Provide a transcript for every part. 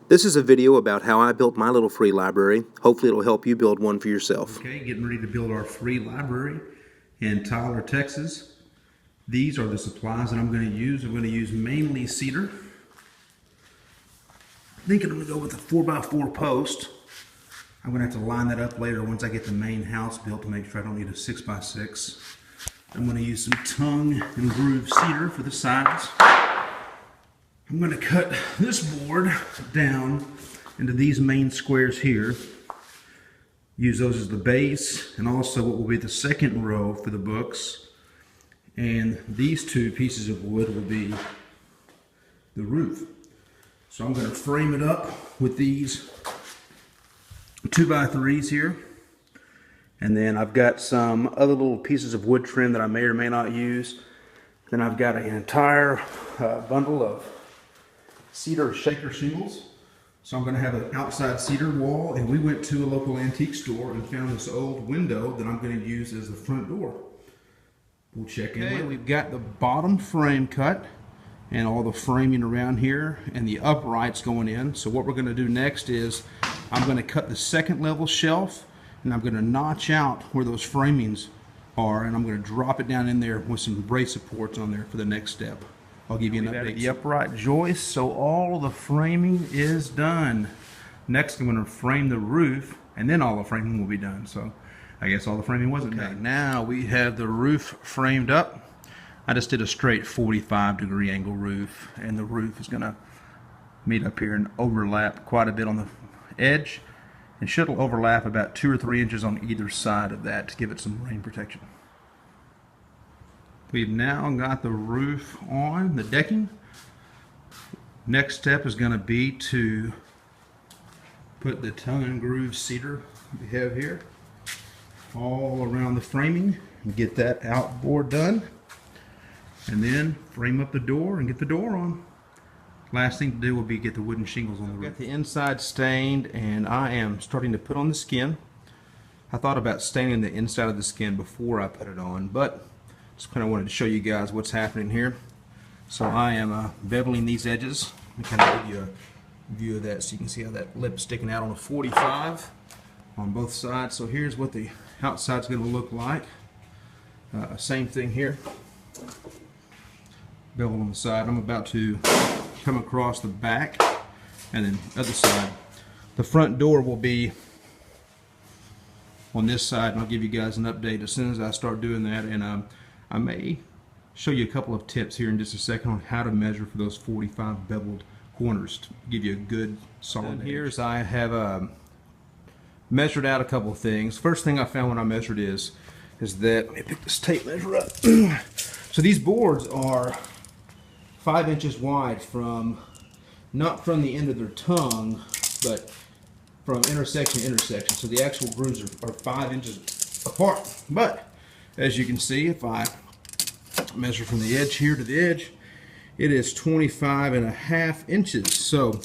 This is a video about how I built my little free library. Hopefully it'll help you build one for yourself. Okay, getting ready to build our free library in Tyler, Texas. These are the supplies that I'm going to use. I'm going to use mainly cedar. I think I'm going to go with a 4x4 post. I'm going to have to line that up later once I get the main house built to make sure I don't need a 6x6. I'm going to use some tongue and groove cedar for the sides. I'm going to cut this board down into these main squares here. Use those as the base and also what will be the second row for the books. And these two pieces of wood will be the roof. So I'm going to frame it up with these 2x3s here. And then I've got some other little pieces of wood trim that I may or may not use. Then I've got an entire bundle of cedar shaker shingles. So I'm going to have an outside cedar wall, and we went to a local antique store and found this old window that I'm going to use as the front door. We'll check in. Okay, we've got the bottom frame cut and all the framing around here and the uprights going in. So what we're going to do next is I'm going to cut the second level shelf, and I'm going to notch out where those framings are, and I'm going to drop it down in there with some brace supports on there for the next step. I'll give you an update. The upright joist, so all the framing is done. Next I'm going to frame the roof, and then all the framing will be done. So I guess all the framing wasn't done. Now we have the roof framed up. I just did a straight 45-degree angle roof, and the roof is going to meet up here and overlap quite a bit on the edge, and should overlap about 2 or 3 inches on either side of that to give it some rain protection. We've now got the roof on, the decking. Next step is going to be to put the tongue and groove cedar we have here all around the framing and get that outboard done. And then frame up the door and get the door on. Last thing to do will be get the wooden shingles on the roof. Got the inside stained, and I am starting to put on the skin. I thought about staining the inside of the skin before I put it on, but just kind of wanted to show you guys what's happening here. So I am beveling these edges. Let me kind of give you a view of that so you can see how that lip's sticking out on a 45 on both sides. So here's what the outside's going to look like. Same thing here. Bevel on the side. I'm about to come across the back, and then other side. The front door will be on this side, and I'll give you guys an update as soon as I start doing that. And I may show you a couple of tips here in just a second on how to measure for those 45 beveled corners to give you a good solid edge. Here's I have measured out a couple of things. First thing I found when I measured is that, let me pick this tape measure up. So these boards are 5 inches wide from, not from the end of their tongue, but from intersection to intersection. So the actual grooves are 5 inches apart. But as you can see, if I measure from the edge here to the edge, it is 25.5 inches. So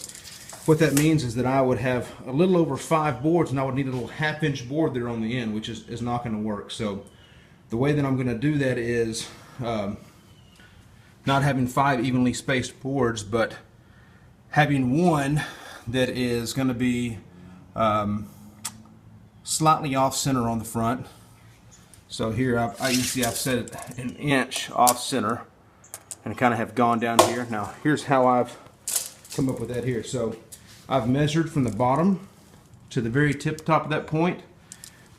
what that means is that I would have a little over 5 boards, and I would need a little half-inch board there on the end, which is not going to work. So the way that I'm going to do that is not having 5 evenly spaced boards, but having one that is going to be slightly off center on the front. So here you can see I've set it 1 inch off center and kind of have gone down here. Now here's how I've come up with that here. So I've measured from the bottom to the very top of that point.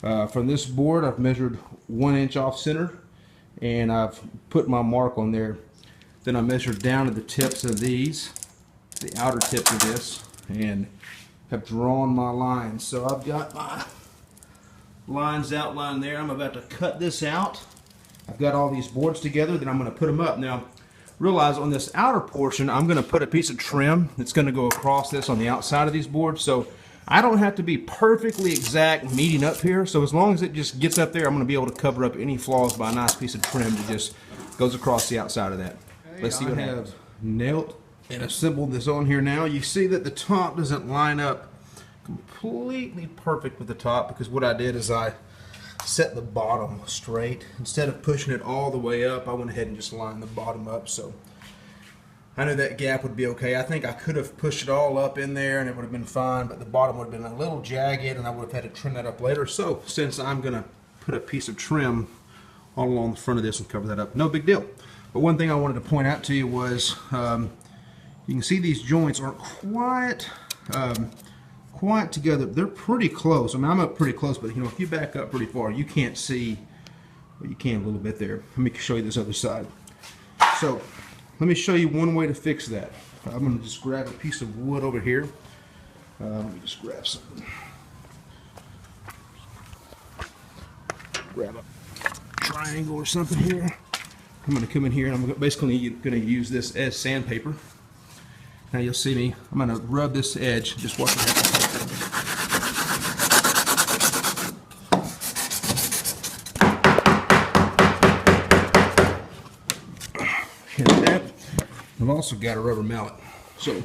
From this board I've measured 1 inch off center, and I've put my mark on there. Then I measured down to the tips of these, the outer tips of this, and have drawn my lines. So I've got my lines outlined there. I'm about to cut this out. I've got all these boards together, then I'm going to put them up. Now realize on this outer portion I'm going to put a piece of trim that's going to go across this on the outside of these boards, so I don't have to be perfectly exact meeting up here. So as long as it just gets up there, I'm going to be able to cover up any flaws by a nice piece of trim that just goes across the outside of that. Okay, let's see what I have nailed and assembled this on here now. You see that the top doesn't line up completely perfect with the top, because what I did is I set the bottom straight. Instead of pushing it all the way up, I went ahead and just lined the bottom up. So I knew that gap would be okay. I think I could have pushed it all up in there and it would have been fine, but the bottom would have been a little jagged and I would have had to trim that up later. So since I'm going to put a piece of trim all along the front of this and cover that up, no big deal. But one thing I wanted to point out to you was you can see these joints aren't quite together. They're pretty close. I mean, I'm up pretty close, but you know, if you back up pretty far, you can't see. Well, you can a little bit there. Let me show you this other side. So let me show you one way to fix that. I'm going to just grab a piece of wood over here. Let me just grab something. Grab a triangle or something here. I'm going to come in here and I'm basically going to use this as sandpaper. Now you'll see me, I'm going to rub this edge, just watch what happens. And that, I've also got a rubber mallet. So,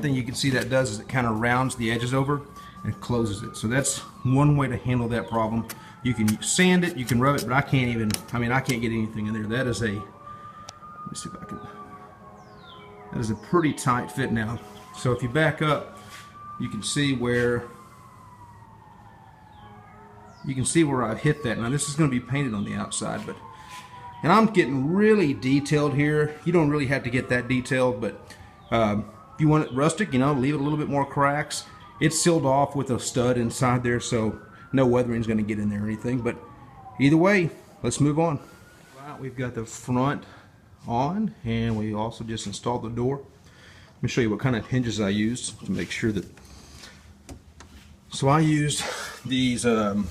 you can see that does is it kind of rounds the edges over and closes it. So that's one way to handle that problem. You can sand it, you can rub it, but I can't get anything in there. That is a, let me see if I can, that is a pretty tight fit now. So if you back up, you can see where I've hit that. Now this is going to be painted on the outside, and I'm getting really detailed here. You don't really have to get that detailed, but if you want it rustic, you know, leave it a little bit more cracks. It's sealed off with a stud inside there, so no weathering is going to get in there or anything. But either way, let's move on. Right, we've got the front on, and we also just installed the door. Let me show you what kind of hinges I used to make sure that. So I used these. I'll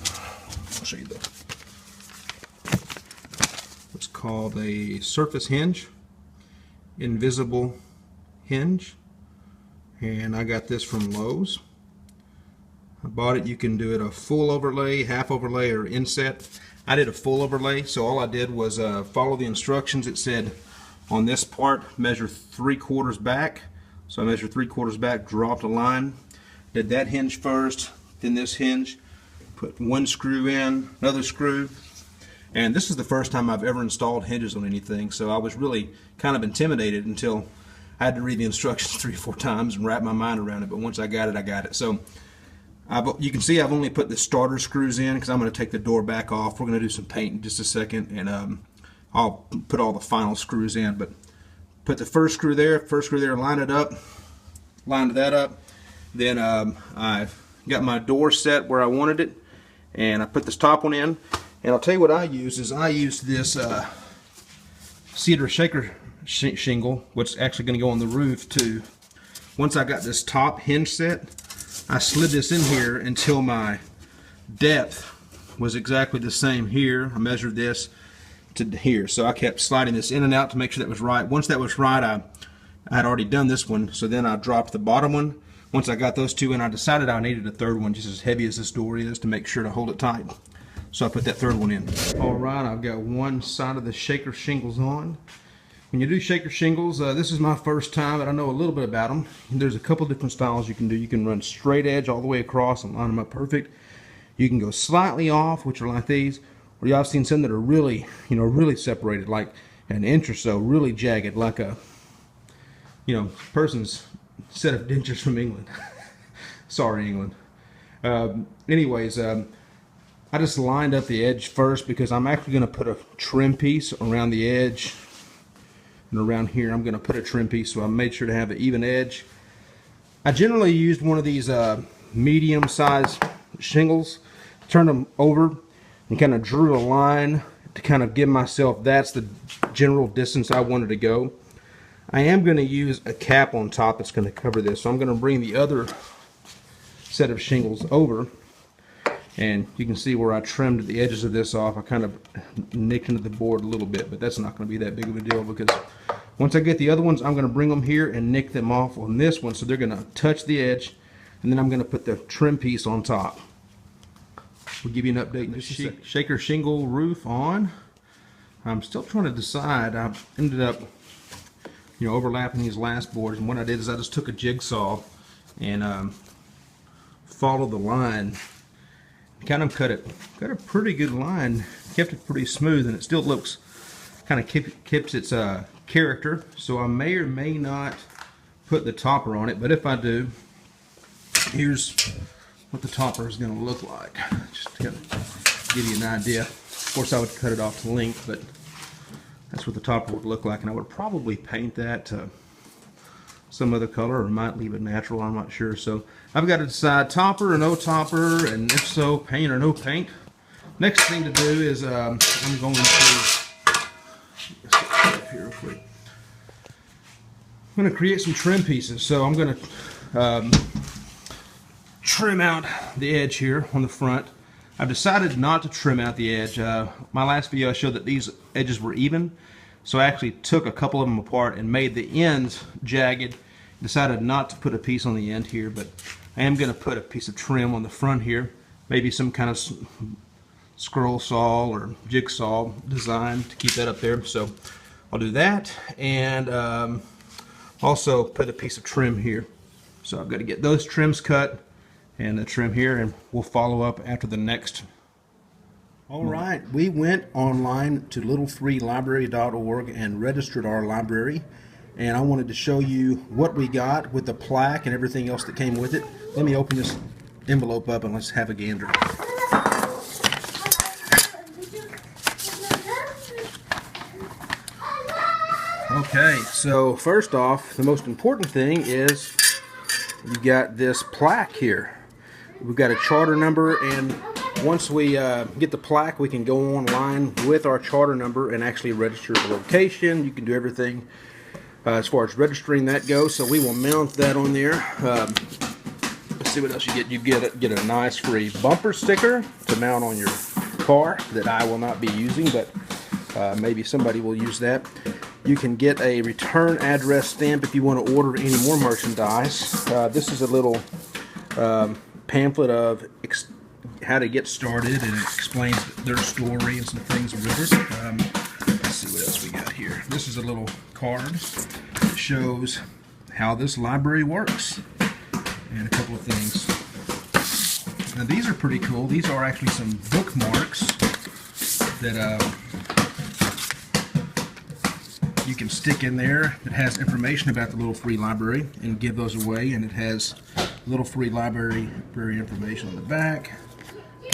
show you what's called a surface hinge, invisible hinge. And I got this from Lowe's. I bought it. You can do it a full overlay, half overlay, or inset. I did a full overlay, so all I did was follow the instructions. It said on this part, measure 3/4 back. So I measured 3/4 back, dropped a line, did that hinge first, then this hinge, put one screw in, another screw. And this is the first time I've ever installed hinges on anything, so I was really kind of intimidated until I had to read the instructions 3 or 4 times and wrap my mind around it, but once I got it, I got it. So you can see I've only put the starter screws in because I'm going to take the door back off. We're going to do some paint in just a second, and I'll put all the final screws in. But put the first screw there, line it up, lined that up. Then I got my door set where I wanted it, and I put this top one in. And I'll tell you what I used is I used this cedar shaker shingle, what's actually going to go on the roof too. Once I got this top hinge set, I slid this in here until my depth was exactly the same here. I measured this to here, so I kept sliding this in and out to make sure that was right. Once that was right, I had already done this one, so then I dropped the bottom one. Once I got those two in, I decided I needed a third one just as heavy as this door is to make sure to hold it tight. So I put that third one in. Alright, I've got one side of the shaker shingles on. When you do shaker shingles, this is my first time, but I know a little bit about them. There's a couple different styles you can do. You can run straight edge all the way across and line them up perfect. You can go slightly off, which are like these, or I've seen some that are really, really separated, like an inch or so, really jagged, like a, person's set of dentures from England. Sorry, England. Anyways, I just lined up the edge first because I'm actually going to put a trim piece around the edge. And around here I'm going to put a trim piece, so I made sure to have an even edge. I generally used one of these medium sized shingles, turned them over and kind of drew a line to kind of give myself, that's the general distance I wanted to go. I am going to use a cap on top that's going to cover this, so I'm going to bring the other set of shingles over, and you can see where I trimmed the edges of this off. I kind of nicked into the board a little bit, but that's not going to be that big of a deal because once I get the other ones, I'm going to bring them here and nick them off on this one, so they're going to touch the edge, and then I'm going to put the trim piece on top. We'll give you an update. This shaker shingle roof on. I'm still trying to decide. I ended up overlapping these last boards, and what I did is I just took a jigsaw and follow the line. Kind of cut a pretty good line, kept it pretty smooth, and it still looks kind of keeps its character. So I may or may not put the topper on it, but if I do, here's what the topper is going to look like, just to kind of give you an idea. Of course, I would cut it off to length, but that's what the topper would look like, and I would probably paint that some other color, or might leave it natural, I'm not sure. So I've got to decide topper or no topper, and if so, paint or no paint. Next thing to do is I'm going to here real quick. I'm going to create some trim pieces. So I'm going to trim out the edge here on the front. I've decided not to trim out the edge. My last video I showed that these edges were even, so I actually took a couple of them apart and made the ends jagged. Decided not to put a piece on the end here, but I am going to put a piece of trim on the front here, maybe some kind of scroll saw or jigsaw design to keep that up there. So I'll do that, and also put a piece of trim here. So I've got to get those trims cut and the trim here, and we'll follow up after the next. All right, we went online to littlefreelibrary.org and registered our library, and I wanted to show you what we got with the plaque and everything else that came with it. Let me open this envelope up and let's have a gander. Okay, so first off, the most important thing is you got this plaque here. We've got a charter number, and once we get the plaque, we can go online with our charter number and actually register the location. You can do everything as far as registering that goes. So we will mount that on there. Let's see what else you get. You get a nice free bumper sticker to mount on your car that I will not be using, but maybe somebody will use that. You can get a return address stamp if you want to order any more merchandise. This is a little pamphlet of how to get started, and it explains their story and some things with it. Let's see what else we got here. This is a little card that shows how this library works and a couple of things. Now these are pretty cool. These are actually some bookmarks that you can stick in there. It has information about the Little Free Library and give those away, and it has Little Free Library information on the back,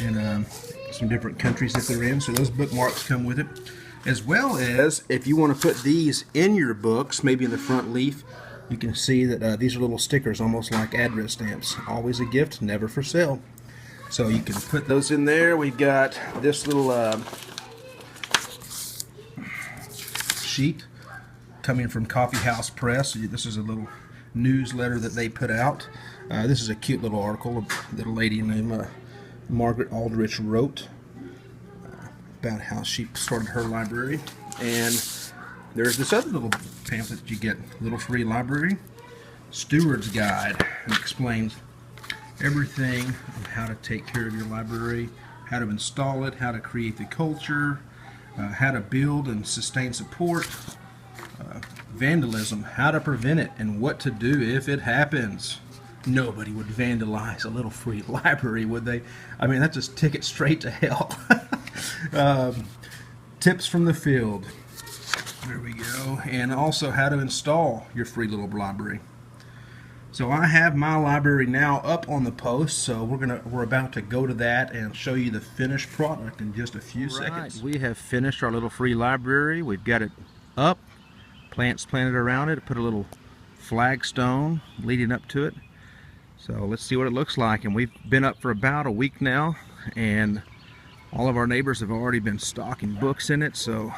and some different countries that they're in. So those bookmarks come with it, as well as if you want to put these in your books, maybe in the front leaf. You can see that these are little stickers, almost like address stamps. Always a gift, never for sale. So you can put those in there. We've got this little sheet coming from Coffee House Press. This is a little newsletter that they put out. This is a cute little article that a lady named Margaret Aldrich wrote about how she started her library. And there's this other little pamphlet that you get, Little Free Library Steward's Guide. It explains everything on how to take care of your library, how to install it, how to create the culture, how to build and sustain support, vandalism, how to prevent it, and what to do if it happens. Nobody would vandalize a Little Free Library, would they? I mean, that's just ticket straight to hell. Tips from the field. There we go. And also how to install your free little library. So I have my library now up on the post, so we're about to go to that and show you the finished product in just a few seconds. We have finished our Little Free Library. We've got it up, plants planted around it, put a little flagstone leading up to it. So let's see what it looks like. And we've been up for about a week now, and all of our neighbors have already been stocking books in it. So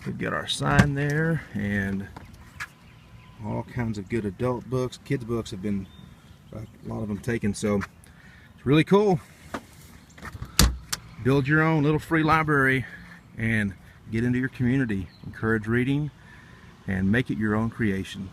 we've got our sign there, and all kinds of good adult books. Kids books have been a lot of them taken, so it's really cool. Build your own Little Free Library and get into your community. Encourage reading and make it your own creation.